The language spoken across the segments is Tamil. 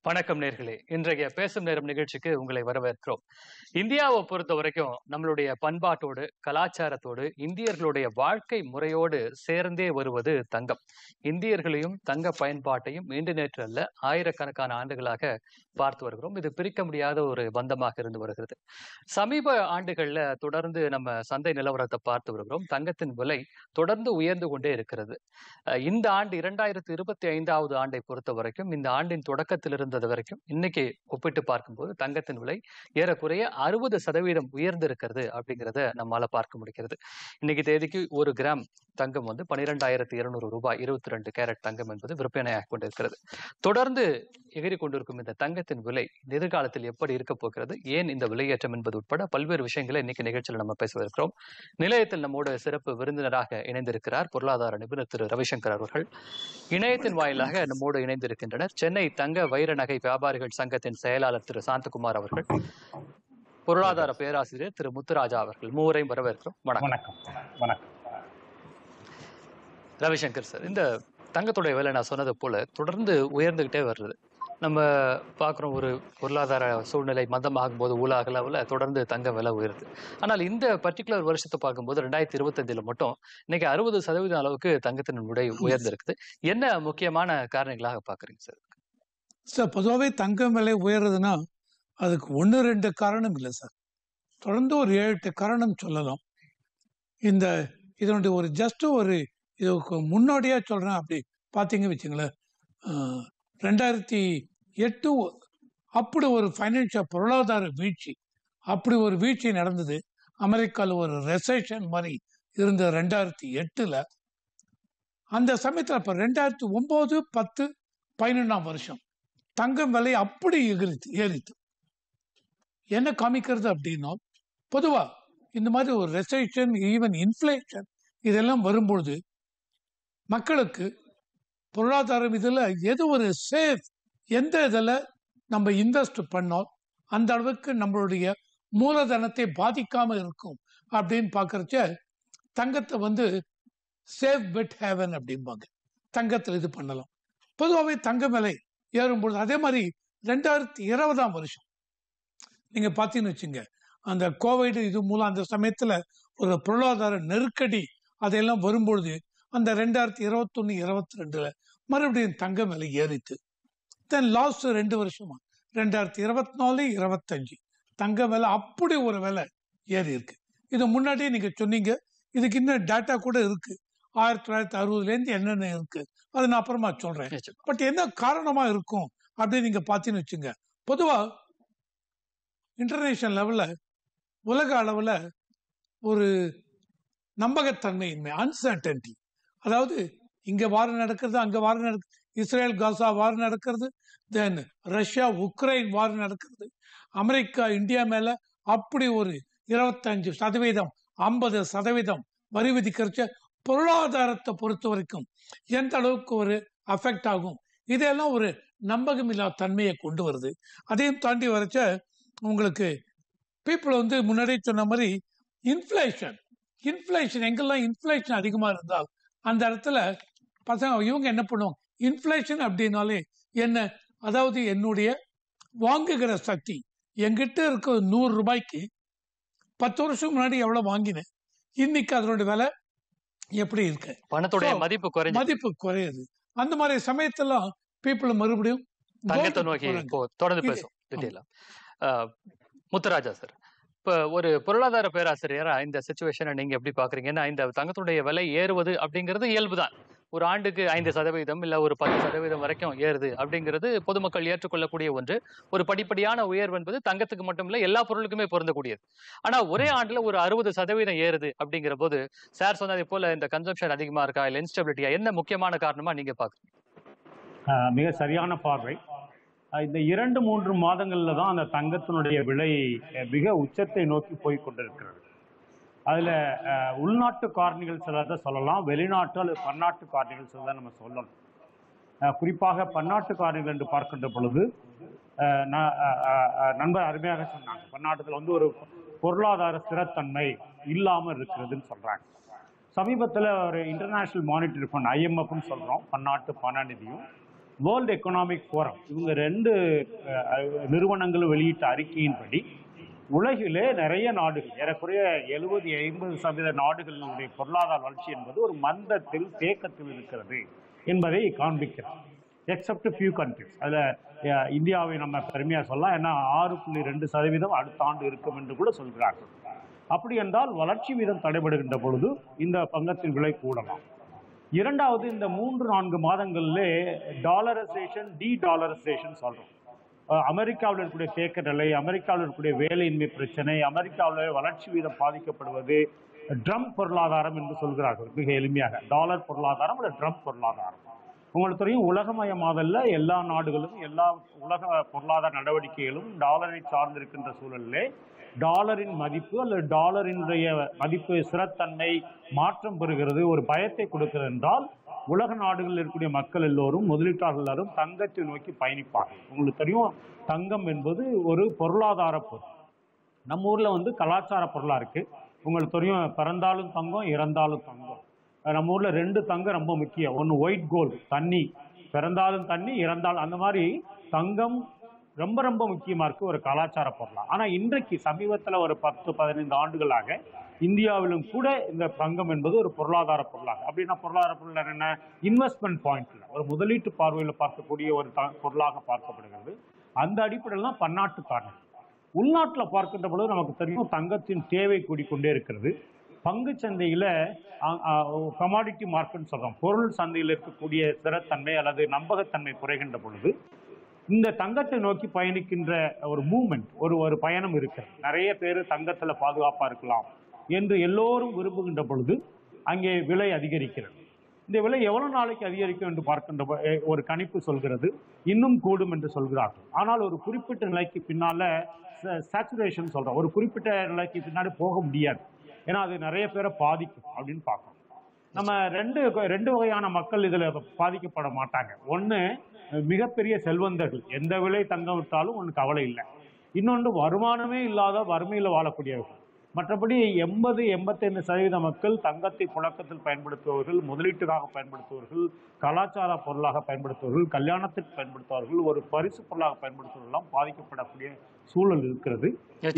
வணக்கம் நேர்களே, இன்றைய பேசும் நேரம் நிகழ்ச்சிக்கு உங்களை வரவேற்கிறோம். இந்தியாவை பொறுத்த வரைக்கும் நம்மளுடைய பண்பாட்டோடு, கலாச்சாரத்தோடு, இந்தியர்களுடைய வாழ்க்கை முறையோடு சேர்ந்தே வருவது தங்கம். இந்தியர்களையும் தங்க பயன்பாட்டையும் இன்று நேற்று அல்ல, ஆயிரக்கணக்கான ஆண்டுகளாக பார்த்து வருகிறோம். இது பிரிக்க முடியாத ஒரு பந்தமாக இருந்து வருகிறது. சமீப ஆண்டுகள்ல தொடர்ந்து நம்ம சந்தை நிலவரத்தை பார்த்து வருகிறோம். தங்கத்தின் விலை தொடர்ந்து உயர்ந்து கொண்டே இருக்கிறது. இந்த ஆண்டு 2025வது ஆண்டை பொறுத்த வரைக்கும், இந்த ஆண்டின் தொடக்கத்தில் இருந்தது வரைக்கும் இன்னைக்கு ஒப்பிட்டு பார்க்கும்போது தங்கத்தின் விலை ஏறக்குறைய 60% உயர்ந்திருக்கிறது அப்படிங்கிறத நம்மால பார்க்க முடிகிறது. இன்னைக்கு தேதிக்கு 1 கிராம் தங்கம் 12,200 ரூபாய், 22 கேரட் தங்கம் என்பது விற்பனையாக கொண்டிருக்கிறது. தொடர்ந்து எகிரி கொண்டிருக்கும் இந்த தங்கத்தின் விலை எதிர்காலத்தில் எப்படி இருக்க போகிறது, ஏன் இந்த விலையேற்றம் என்பது உட்பட பல்வேறு விஷயங்களை இன்னைக்கு நிகழ்ச்சியில் நம்ம பேசவிருக்கிறோம். நிலையத்தில் நம்மோடு சிறப்பு விருந்தினராக இணைந்திருக்கிறார் பொருளாதார நிபுணர் திரு ரவிசங்கர் அவர்கள். இணையத்தின் வாயிலாக நம்மோடு இணைந்திருக்கின்றனர் சென்னை தங்க வைர நகை வியாபாரிகள் சங்கத்தின் செயலாளர் திரு சாந்தகுமார் அவர்கள், பொருளாதார பேராசிரியர் திரு முத்துராஜா அவர்கள். மூவரையும் வரவேற்கிறோம். வணக்கம். வணக்கம். ரவிசங்கர் சார், இந்த தங்கத்துடைய விலை நான் சொன்னது போல தொடர்ந்து உயர்ந்துகிட்டே வருது. நம்ம பார்க்குறோம், ஒரு பொருளாதார சூழ்நிலை மந்தமாகும் போது உலக அளவில் தொடர்ந்து தங்க விலை உயருது. ஆனால் இந்த பர்டிகுலர் வருஷத்தை பார்க்கும்போது 2025 மட்டும் இன்னைக்கு 60% அளவுக்கு தங்கத்தின் விலை உயர்ந்திருக்குது. என்ன முக்கியமான காரணங்களாக பார்க்குறீங்க சார்? சார், பொதுவாகவே தங்கம் விலை உயர்றதுன்னா அதுக்கு 1-2 காரணம் இல்லை சார். தொடர்ந்து ஒரு 7-8 காரணம் சொல்லலாம். இதனுடைய ஒரு இதுக்கு முன்னோடியாக சொல்கிறேன். அப்படி பார்த்தீங்க வச்சுங்களேன், 2008 அப்படி ஒரு ஃபைனான்சியல் பொருளாதார வீழ்ச்சி, அப்படி ஒரு வீழ்ச்சி நடந்தது. அமெரிக்காவில் ஒரு ரெசெஷன் மாதிரி இருந்த 2008. அந்த சமயத்தில் இப்போ 2009, 10, 11ஆம் வருஷம் தங்கம் விலை அப்படி ஏறித்து. என்ன காமிக்கிறது அப்படின்னா, பொதுவாக இந்த மாதிரி ஒரு ரெசெஷன், ஈவன் இன்ஃப்ளேஷன் இதெல்லாம் வரும்பொழுது மக்களுக்கு பொருளாதாரம் இதில் எது ஒரு சேஃப், எந்த இதில் நம்ம இன்வெஸ்ட் பண்ணோம் அந்த அளவுக்கு நம்மளுடைய மூலதனத்தை பாதிக்காமல் இருக்கும் அப்படின்னு பார்க்குறச்ச தங்கத்தை சேஃப் பெட் ஹேவன் அப்படிம்பாங்க. தங்கத்தில் இது பண்ணலாம். பொதுவாகவே தங்க விலை ஏறும்பொழுது அதே மாதிரி 2020ஆம் வருஷம் நீங்கள் பார்த்தீங்கன்னு வச்சுங்க, அந்த கோவிட் இது மூலம் அந்த சமயத்தில் ஒரு பொருளாதார நெருக்கடி அதெல்லாம் வரும்பொழுது அந்த 2021, 22 மறுபடியும் தங்க விலை ஏறித்து. தென் லாஸ்ட் 2 வருஷமா 2024, 25 தங்க விலை அப்படி ஒரு விலை ஏறி இருக்கு. இது முன்னாடியே நீங்க சொன்னீங்க. இதுக்கு இன்னும் டேட்டா கூட இருக்கு. 1960லேருந்து என்னென்ன இருக்கு அது நான் அப்புறமா சொல்றேன். பட் என்ன காரணமா இருக்கும் அப்படின்னு நீங்க பார்த்தீங்கன்னு வச்சுங்க, பொதுவா இன்டர்நேஷனல் லெவல்ல, உலக அளவுல ஒரு நம்பகத்தன்மையின்மை, அன்சர்டன்டி, அதாவது இங்க வார் நடக்கிறது, அங்க வார் நடக்குது, இஸ்ரேல் காசா வார் நடக்கிறது, தென் ரஷ்யா உக்ரைன் வார் நடக்கிறது, அமெரிக்கா இந்தியா மேல அப்படி ஒரு 25%, 50% வரி விதிக்கிறச்ச பொருளாதாரத்தை பொறுத்த வரைக்கும் எந்த அளவுக்கு ஒரு அஃபெக்ட் ஆகும், இதெல்லாம் ஒரு நம்பகமில்லா தன்மையை கொண்டு வருது. அதையும் தாண்டி வரைச்ச உங்களுக்கு பீப்புள் முன்னாடியே சொன்ன மாதிரி இன்ஃப்ளேஷன் எங்கெல்லாம் இன்ஃப்ளேஷன் அதிகமாக இருந்தால் அந்த இடத்துல இவங்க என்ன பண்ணுவாங்க, இன்ஃப்ளேஷன் அப்படின்னாலே என்ன, அதாவது என்னுடைய வாங்குகிற சக்தி, என்கிட்ட இருக்க 100 ரூபாய்க்கு 10 வருஷம் முன்னாடி எவ்வளவு வாங்கினேன், இன்னைக்கு அதனுடைய விலை எப்படி இருக்கு, பணத்துடைய மதிப்பு குறையுது. அந்த மாதிரி சமயத்தெல்லாம் பீப்புள் மறுபடியும் தங்கத்தை நோக்கி தொடர்ந்து பேசும். முத்துராஜா சார், இப்போ ஒரு பொருளாதார பேராசிரியரா இந்த சிச்சுவேஷனை நீங்க எப்படி பாக்குறீங்க? ஏன்னா இந்த தங்கத்துடைய விலை ஏறுவது அப்படிங்கிறது இயல்புதான். ஒரு ஆண்டுக்கு 5% இல்ல ஒரு 10% வரைக்கும் ஏறுது அப்படிங்கிறது பொதுமக்கள் ஏற்றுக்கொள்ளக்கூடிய ஒன்று. ஒரு படிப்படியான உயர்வு என்பது தங்கத்துக்கு மட்டும் இல்ல, எல்லா பொருளுக்குமே பொருந்தக்கூடியது. ஆனா ஒரே ஆண்டுல ஒரு 60% ஏறுது அப்படிங்கிற போது சார் சொன்னதை போல இந்த கன்சம்ஷன் அதிகமா இருக்கா, இல்ல இன்ஸ்டபிலிட்டியா, என்ன முக்கியமான காரணமா நீங்க பாக்குறீங்க? மிக சரியான பார்வை. இந்த 2-3 மாதங்கள்ல தான் அந்த தங்கத்தினுடைய விலை மிக உச்சத்தை நோக்கி போய் கொண்டிருக்கிறது. அதுல உள்நாட்டு காரணிகள் சிலதை சொல்லலாம், வெளிநாட்டு அல்லது பன்னாட்டு காரணிகள் சிலதை நம்ம சொல்லணும். குறிப்பாக பன்னாட்டு காரணிகள் என்று பார்க்கின்ற பொழுது நண்பர் அருமையாக சொன்னாங்க, பன்னாட்டுல ஒரு பொருளாதார ஸ்திரத்தன்மை இல்லாமல் இருக்கிறதுன்னு சொல்றாங்க. சமீபத்தில் ஒரு இன்டர்நேஷனல் மானிட்டரி ஃபண்ட், IMFன்னு சொல்றோம், பன்னாட்டு பண நிதியும் வேர்ல்டு எக்கனாமிக் ஃபோரம் இவங்க ரெண்டு நிறுவனங்களும் வெளியிட்ட அறிக்கையின்படி உலகிலே நிறைய நாடுகள், ஏறக்குறைய 70-80% நாடுகளினுடைய பொருளாதார வளர்ச்சி என்பது ஒரு மந்தத்தில், தேக்கத்தில் இருக்கிறது என்பதை காண்பிக்கிறது. Accept few countries. அதில் இந்தியாவை நம்ம பெருமையாக சொல்லலாம். ஏன்னா 6.2% அடுத்த ஆண்டு இருக்கும் என்று கூட சொல்கிறார்கள். அப்படி என்றால் வளர்ச்சி வீதம் தடைபடுகின்ற பொழுது இந்த பங்கத்தின் விலை கூடலாம். இரண்டாவது, இந்த 3-4 மாதங்களிலே டாலரைசேஷன், டாலரைசேஷன் சொல்கிறோம். அமெரிக்காவில் இருக்கக்கூடிய தேக்க நிலை, அமெரிக்காவில் இருக்கக்கூடிய வேலையின்மை பிரச்சனை, அமெரிக்காவில் வளர்ச்சி வீதம் பாதிக்கப்படுவது, ட்ரம்ப் பொருளாதாரம் என்று சொல்கிறார்கள் மிக எளிமையாக. டாலர் பொருளாதாரம் அல்லது ட்ரம்ப் பொருளாதாரம். உங்களுக்கு தெரியும், உலகமயமாதல்ல எல்லா நாடுகளும், எல்லா உலக பொருளாதார நடவடிக்கைகளும் டாலரை சார்ந்திருக்கின்ற சூழலிலே டாலரின் மதிப்பு அல்லது டாலரினுடைய மதிப்பு ஸ்திரத்தன்மை மாற்றம் பெறுகிறது, ஒரு பயத்தை கொடுக்கிறது என்றால் உலக நாடுகளில் இருக்கக்கூடிய மக்கள் எல்லோரும், முதலீட்டாளர்கள் எல்லாரும் தங்கத்தை நோக்கி பயணிப்பார்கள். உங்களுக்கு தெரியும், தங்கம் என்பது ஒரு பொருளாதார பொருள். நம்ம ஊரில் கலாச்சார பொருளாக இருக்குது. உங்களுக்கு தெரியும், பிறந்தாலும் தங்கம், இறந்தாலும் தங்கம். நம்ம ஊரில் 2 தங்கம் ரொம்ப முக்கியம். ஒன்று ஒயிட் கோல்டு, தண்ணி, பிறந்தாலும் தண்ணி, இறந்தாலும். அந்த மாதிரி தங்கம் ரொம்ப ரொம்ப முக்கியமாக இருக்குது ஒரு கலாச்சார பொருளாக. ஆனால் இன்றைக்கு சமீபத்தில் ஒரு 10-15 ஆண்டுகளாக இந்தியாவிலும் கூட இந்த தங்கம் என்பது ஒரு பொருளாதார பொருளாக. அப்படின்னா பொருளாதார பொருள் என்ன? இன்வெஸ்ட்மெண்ட் பாயிண்ட்ல ஒரு முதலீட்டு பார்வையில் பார்க்கக்கூடிய ஒரு பொருளாக பார்க்கப்படுகிறது. அந்த அடிப்படையில் தான் பன்னாட்டு காரணம். உள்நாட்டில் பார்க்கின்ற பொழுது நமக்கு தெரியும், தங்கத்தின் தேவை கூடிக்கொண்டே இருக்கிறது. பங்கு சந்தையில் கமாடிட்டி மார்க்கெட்னு சொல்கிறோம், பொருள் சந்தையில் இருக்கக்கூடிய ஸ்திரத்தன்மை அல்லது நம்பகத்தன்மை குறைகின்ற பொழுது இந்த தங்கத்தை நோக்கி பயணிக்கின்ற ஒரு மூவ்மெண்ட், ஒரு பயணம் இருக்கிறது. நிறைய பேர் தங்கத்தில் பாதுகாப்பாக இருக்கலாம் என்று எல்லோரும் விரும்புகின்ற பொழுது அங்கே விலை அதிகரிக்கிறது. இந்த விலை எவ்வளவு நாளைக்கு அதிகரிக்கும் என்று பார்க்கின்ற ஒரு கணிப்பு சொல்கிறது, இன்னும் கூடும் என்று சொல்கிறார்கள். ஆனால் ஒரு குறிப்பிட்ட நிலைக்கு பின்னால சேச்சுரேஷன் சொல்றோம், ஒரு குறிப்பிட்ட நிலைக்கு பின்னாடி போக முடியாது. ஏன்னா அது நிறைய பேரை பாதிக்கும் அப்படின்னு பார்க்கணும். நம்ம ரெண்டு வகையான மக்கள் இதில் பாதிக்கப்பட மாட்டாங்க. ஒன்று, மிகப்பெரிய செல்வந்தர்கள், எந்த விலை தங்கம் விட்டாலும் ஒன்று கவலை இல்லை. இன்னொன்று, வருமானமே இல்லாத வறுமையில் வாழக்கூடியவர்கள். மற்றபடி 80-85% மக்கள் தங்கத்தை புழக்கத்தில் பயன்படுத்துபவர்கள், முதலீட்டுக்காக பயன்படுத்துபவர்கள், கலாச்சார பொருளாக பயன்படுத்துபவர்கள், கல்யாணத்திற்கு பயன்படுத்துபவர்கள், ஒரு பரிசு பொருளாக பயன்படுத்துவதெல்லாம் பாதிக்கப்படக்கூடிய சூழல் இருக்கிறது.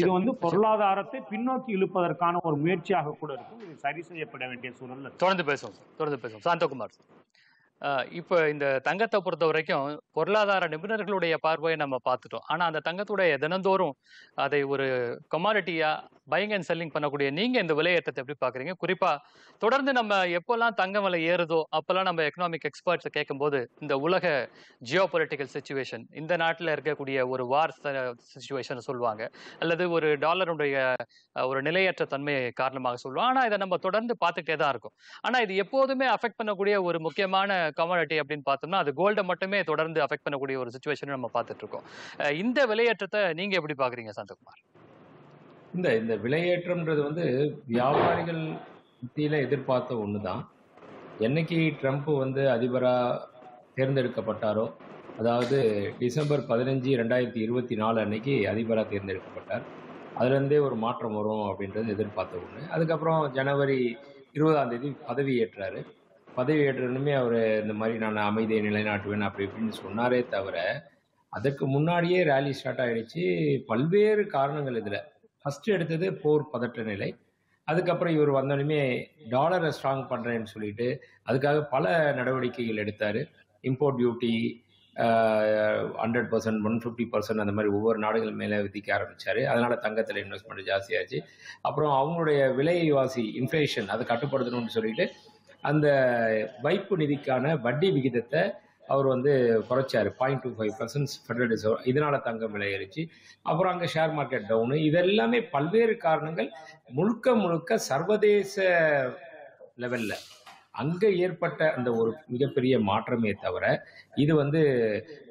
இது பொருளாதாரத்தை பின்னோக்கி இழுப்பதற்கான ஒரு முயற்சியாக கூட இருக்கும். இது சரி செய்யப்பட வேண்டிய சூழல். தொடர்ந்து பேசுவோம். சாந்தகுமார், இப்போ இந்த தங்கத்தை பொறுத்த வரைக்கும் பொருளாதார நிபுணர்களுடைய பார்வையை நம்ம பார்த்துட்டோம். ஆனால் அந்த தங்கத்துடைய தினந்தோறும் அதை ஒரு கமாடிட்டியா பையிங் அண்ட் செல்லிங் பண்ணக்கூடிய நீங்க இந்த விலையேற்றத்தை எப்படி பார்க்குறீங்க? குறிப்பாக தொடர்ந்து நம்ம எப்போல்லாம் தங்கம் விலை ஏறுதோ அப்போல்லாம் நம்ம எக்கனாமிக் எக்ஸ்பர்ட்ஸை கேட்கும்போது இந்த உலக ஜியோ பொலிட்டிக்கல் சிச்சுவேஷன், இந்த நாட்டில் இருக்கக்கூடிய ஒரு வார் சிச்சுவேஷன் சொல்லுவாங்க, அல்லது ஒரு டாலருடைய ஒரு நிலையற்ற தன்மையை காரணமாக சொல்லுவோம். ஆனால் இதை நம்ம தொடர்ந்து பார்த்துக்கிட்டே தான் இருக்கும். ஆனால் இது எப்போதுமே அஃபெக்ட் பண்ணக்கூடிய ஒரு முக்கியமான கமாடிட்டி அப்படின்னு பார்த்தோம்னா அது கோல்டை மட்டுமே தொடர்ந்து அஃபெக்ட் பண்ணக்கூடிய ஒரு சிச்சுவேஷன் நம்ம பார்த்துட்டு இருக்கோம். இந்த விலையேற்றத்தை நீங்க எப்படி பாக்குறீங்க சாந்தகுமார்? இந்த விலையேற்றம்ன்றது வியாபாரிகள் மத்தியில எதிர்பார்த்த ஒண்ணுதான். என்னைக்கு ட்ரம்ப் அதிபரா தேர்ந்தெடுக்கப்பட்டாரோ, அதாவது டிசம்பர் 15, 2024 அன்னைக்கு அதிபரா தேர்ந்தெடுக்கப்பட்டார். அதுல இருந்தே ஒரு மாற்றம் வரும் அப்படின்றது எதிர்பார்த்த ஒண்ணு. அதுக்கப்புறம் ஜனவரி 20ஆம் தேதி பதவியேற்றாரு. பதவியேற்றனுமே அவர் இந்த மாதிரி நான் அமைதியை நிலைநாட்டுவேன் அப்படி இப்படின்னு சொன்னாரே தவிர, அதற்கு முன்னாடியே ரேலி ஸ்டார்ட் ஆயிடுச்சு. பல்வேறு காரணங்கள் இதில். ஃபர்ஸ்ட் எடுத்தது போர் பதற்ற நிலை. அதுக்கப்புறம் இவர் வந்தோடனே டாலரை ஸ்ட்ராங் பண்ணுறேன்னு சொல்லிட்டு அதுக்காக பல நடவடிக்கைகள் எடுத்தார். இம்போர்ட் டியூட்டி 100%, 150% அந்த மாதிரி ஒவ்வொரு நாடுகள் மேலே விதிக்க ஆரம்பித்தார். அதனால் தங்கத்தில் இன்வெஸ்ட்மெண்ட் ஜாஸ்தியாச்சு. அப்புறம் அவங்களுடைய விலைவாசி இன்ஃப்ளேஷன் அதை கட்டுப்படுத்தணும்னு சொல்லிட்டு அந்த வைப்பு நிதிக்கான வட்டி விகிதத்தை அவர் குறைச்சார். 0.25% federal reserve. இதனால தங்கம் விலை ஏறிச்சு. அப்புறம் அங்கே ஷேர் மார்க்கெட் டவுனு. இதெல்லாமே பல்வேறு காரணங்கள். முழுக்க சர்வதேச லெவல்ல அங்கே ஏற்பட்ட அந்த ஒரு மிகப்பெரிய மாற்றமே தவிர இது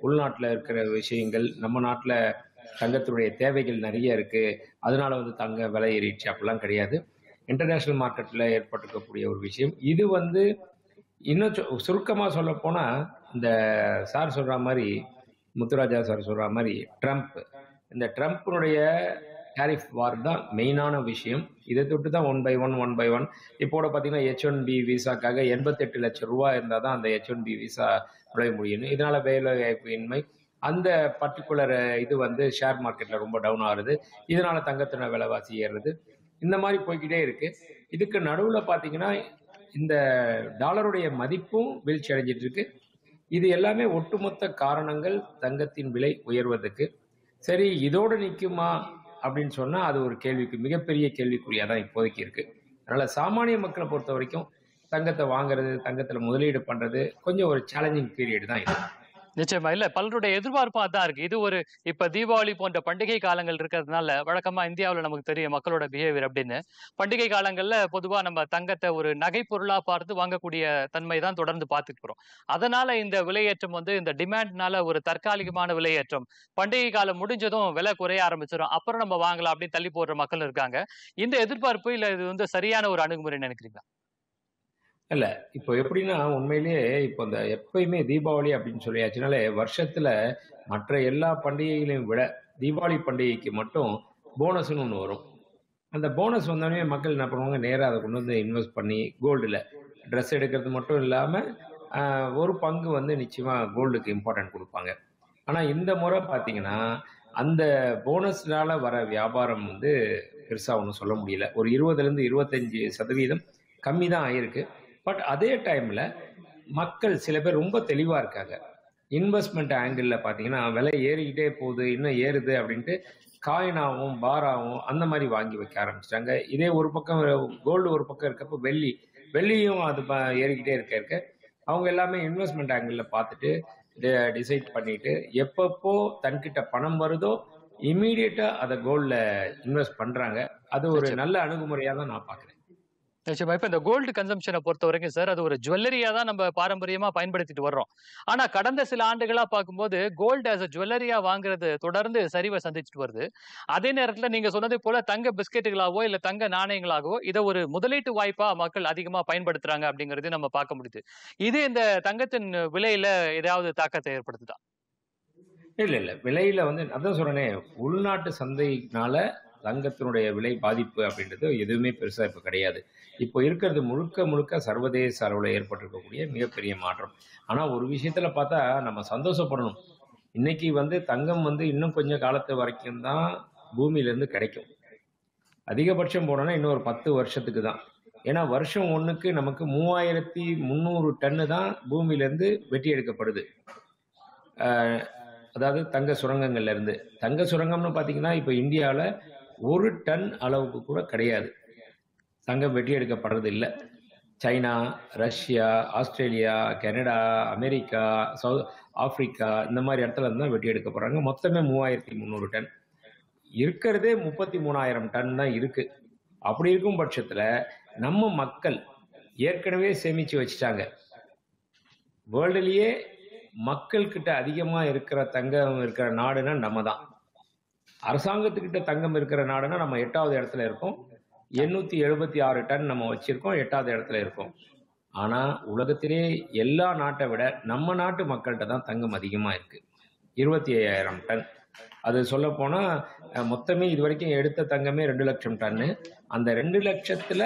உள்நாட்டில் இருக்கிற விஷயங்கள், நம்ம நாட்டில் தங்கத்தினுடைய தேவைகள் நிறைய இருக்கு, அதனால தங்க விலை ஏறிடுச்சு அப்படிலாம் கிடையாது. இன்டர்நேஷ்னல் மார்க்கெட்டில் ஏற்பட்டிருக்கக்கூடிய ஒரு விஷயம் இது. இன்னும் சுருக்கமாக சொல்ல போனால், இந்த சார் சொல்கிற மாதிரி, முத்துராஜா சார் சொல்கிற மாதிரி, இந்த ட்ரம்ப்னுடைய டேரிஃப் வார் தான் மெயினான விஷயம். இதை தொட்டு தான் ஒன் பை ஒன் இப்போட பார்த்தீங்கன்னா H1B விசாக்காக 88 லட்சம் ரூபா இருந்தால் தான் அந்த H1B விசா நுழைய முடியும். இதனால வேலை வாய்ப்பு இன்மை, அந்த பர்டிகுலர் இது வந்து ஷேர் மார்க்கெட்ல ரொம்ப டவுன் ஆகுது. இதனால தங்கத்தின விலைவாசி ஏறுறது. இந்த மாதிரி போய்கிட்டே இருக்கு. இதுக்கு நடுவுல பாத்தீங்கன்னா இந்த டாலருடைய மதிப்பும் வீழ்ச்சி அடைஞ்சிட்டு இருக்கு. இது எல்லாமே ஒட்டுமொத்த காரணங்கள் தங்கத்தின் விலை உயர்வதற்கு. சரி, இதோடு நிற்குமா அப்படின்னு சொன்னா அது ஒரு கேள்விக்கு மிகப்பெரிய கேள்விக்குறியா தான் இப்போதைக்கு இருக்கு. அதனால சாமானிய மக்களை பொறுத்த வரைக்கும் தங்கத்தை வாங்குறது, தங்கத்துல முதலீடு பண்றது கொஞ்சம் ஒரு சேலஞ்சிங் பீரியட் தான் இது. நிச்சயமா. இல்ல, பலருடைய எதிர்பார்ப்பும் அதான் இருக்கு. இது ஒரு இப்ப தீபாவளி போன்ற பண்டிகை காலங்கள் இருக்கிறதுனால, வழக்கமா இந்தியாவுல நமக்கு தெரியும் மக்களோட பிஹேவியர் அப்படின்னு. பண்டிகை காலங்கள்ல பொதுவா நம்ம தங்கத்த ஒரு நகை பொருளா பார்த்து வாங்கக்கூடிய தன்மை தான் தொடர்ந்து பார்த்துட்டு போறோம். அதனால இந்த விலையேற்றம் வந்து இந்த டிமாண்ட்னால ஒரு தற்காலிகமான விலையேற்றம். பண்டிகை காலம் முடிஞ்சதும் விலை குறைய ஆரம்பிச்சிடும். அப்புறம் நம்ம வாங்கலாம் அப்படின்னு தள்ளி போடுற மக்கள் இருக்காங்க. இந்த எதிர்பார்ப்பு இல்ல இது வந்து சரியான ஒரு அணுகுமுறை நினைக்கிறீங்களா? இல்ல, இப்போ எப்படின்னா உண்மையிலேயே இப்போ இந்த எப்பயுமே தீபாவளி அப்படின்னு சொல்லியாச்சுனாலே வருஷத்துல மற்ற எல்லா பண்டிகைகளையும் விட தீபாவளி பண்டிகைக்கு மட்டும் போனஸ்னு ஒன்று வரும். அந்த போனஸ் வந்தோடனே மக்கள் என்ன பண்ணுவாங்க, நேராக அதை கொண்டு வந்து இன்வெஸ்ட் பண்ணி கோல்டில் ட்ரெஸ் எடுக்கிறது மட்டும் இல்லாமல் ஒரு பங்கு வந்து நிச்சயமாக கோல்டுக்கு இம்பார்ட்டன்ட் கொடுப்பாங்க. ஆனால் இந்த முறை பார்த்தீங்கன்னா அந்த போனஸ்னால வர வியாபாரம் வந்து பெருசாக ஒன்றும் சொல்ல முடியல. ஒரு 20லேருந்து 25% கம்மி தான் ஆயிருக்கு. பட் அதே டைமில் மக்கள் சில பேர் ரொம்ப தெளிவாக இருக்காங்க. இன்வெஸ்ட்மெண்ட் ஆங்கிளில் பார்த்தீங்கன்னா விலை ஏறிக்கிட்டே போகுது, இன்னும் ஏறுது அப்படின்ட்டு காயினாகவும் பாராவும் அந்த மாதிரி வாங்கி வைக்க ஆரம்பிச்சிட்டாங்க. இதே ஒரு பக்கம் கோல்டு ஒரு பக்கம் இருக்கப்போ வெள்ளியும் அது ஏறிக்கிட்டே இருக்க அவங்க எல்லாமே இன்வெஸ்ட்மெண்ட் ஆங்கிளில் பார்த்துட்டு டிசைட் பண்ணிட்டு எப்பப்போ தன்கிட்ட பணம் வருதோ இம்மீடியட்டாக அதை கோல்டில் இன்வெஸ்ட் பண்ணுறாங்க. அது ஒரு நல்ல அணுகுமுறையாக தான் நான் பார்க்குறேன். நிச்சயமா. இப்ப இந்த கோல்டு கன்சம்ஷனை பொறுத்த வரைக்கும் சார், அது ஒரு ஜுவல்லரியா தான் நம்ம பாரம்பரியமா பயன்படுத்திட்டு வர்றோம். ஆனா கடந்த சில ஆண்டுகளா பார்க்கும்போது கோல்டு ஆஸ் அ ஜுவல்லரியா வாங்குறது தொடர்ந்து சரிவை சந்திச்சுட்டு வருது. அதே நேரத்துல நீங்க சொன்னது போல தங்க பிஸ்கெட்டுகளாவோ இல்ல தங்க நாணயங்களாகவோ இதை ஒரு முதலீட்டு வாய்ப்பா மக்கள் அதிகமா பயன்படுத்துறாங்க அப்படிங்கறதையும் நம்ம பார்க்க முடியுது. இது இந்த தங்கத்தின் விலையில ஏதாவது தாக்கத்தை ஏற்படுத்துதா? இல்ல விலையில வந்து அதான் சொல்றேனே, உள்நாட்டு சந்தையினால தங்கத்தினுடைய விலை பாதிப்பு அப்படின்றது எதுவுமே பெருசா இப்ப கிடையாது. இப்போ இருக்கிறது முழுக்க முழுக்க சர்வதேச அளவில் ஏற்பட்டிருக்கக்கூடிய மிகப்பெரிய மாற்றம். ஆனா ஒரு விஷயத்துல பார்த்தா நம்ம சந்தோஷப்படணும். இன்னைக்கு வந்து தங்கம் வந்து இன்னும் கொஞ்சம் காலத்து வரைக்கும் தான் பூமியில இருந்து கிடைக்கும். அதிகபட்சம் போனோம்னா இன்னும் ஒரு 10 வருஷத்துக்கு தான். ஏன்னா வருஷம் ஒண்ணுக்கு நமக்கு 3300 டன்னு தான் பூமியில இருந்து வெட்டி எடுக்கப்படுது. அதாவது தங்க சுரங்கங்கள்ல இருந்து. தங்க சுரங்கம்னு பாத்தீங்கன்னா இப்ப இந்தியாவில் 1 டன் அளவுக்கு கூட கிடையாது. தங்கம் வெட்டி எடுக்கப்படுறது இல்லை. China, Russia, Australia, Canada, America, Africa இந்த மாதிரி இடத்துல இருந்து தான் வெட்டி எடுக்கப்படுறாங்க. மொத்தமே 3300 டன். இருக்கிறதே 33,000 டன் தான் இருக்கு. அப்படி இருக்கும் பட்சத்துல நம்ம மக்கள் ஏற்கனவே சேமிச்சு வச்சுட்டாங்க. வேர்ல்டுலயே மக்கள் கிட்ட அதிகமா இருக்கிற தங்கம் இருக்கிற நாடுனா நம்ம தான். அரசாங்கத்துக்கிட்ட தங்கம் இருக்கிற நாடுனா நம்ம 8வது இடத்துல இருக்கோம். 876 டன் நம்ம வச்சிருக்கோம், 8வது இடத்துல இருக்கோம். ஆனா உலகத்திலே எல்லா நாட்டை விட நம்ம நாட்டு மக்கள்கிட்ட தான் தங்கம் அதிகமா இருக்கு. 25,000 டன். அது சொல்ல போனா மொத்தமே இது வரைக்கும் எடுத்த தங்கமே 2 லட்சம் டன்னு. அந்த 2 லட்சத்துல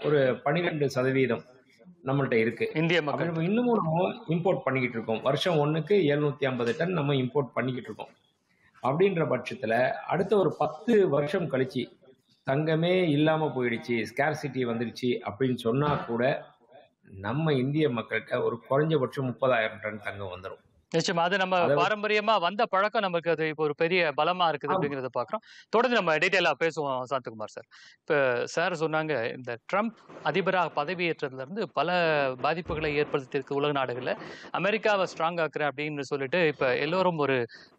ஒரு 12% நம்மள்ட்ட இருக்கு. இந்திய மக்கள் இன்னமும் நம்ம இம்போர்ட் பண்ணிக்கிட்டு இருக்கோம். வருஷம் ஒண்ணுக்கு 750 டன் நம்ம இம்போர்ட் பண்ணிக்கிட்டு இருக்கோம். அப்படின்ற பட்சத்துல அடுத்த ஒரு 10 வருஷம் கழிச்சு தங்கமே இல்லாம போயிடுச்சு, ஸ்கேர்சிட்டி வந்துடுச்சு அப்படின்னு சொன்னா கூட நம்ம இந்திய மக்கள்கிட்ட ஒரு குறைஞ்சபட்சம் 30,000 டன் தங்கம் வந்துடும். நிச்சயமா. அது நம்ம பாரம்பரியமா வந்த பழக்கம் நமக்கு அது இப்போ ஒரு பெரிய பலமா இருக்குது அப்படிங்கறத பாக்குறோம். தொடர்ந்து நம்ம டீட்டெயிலா பேசுவோம் சாந்தகுமார் சார். இப்ப சார் சொன்னாங்க இந்த ட்ரம்ப் அதிபராக பதவியேற்றதுல இருந்து பல பாதிப்புகளை ஏற்படுத்தியிருக்கு உலக நாடுகள்ல. அமெரிக்காவை ஸ்ட்ராங் ஆக்குறேன் அப்படின்னு சொல்லிட்டு இப்ப எல்லோரும் ஒரு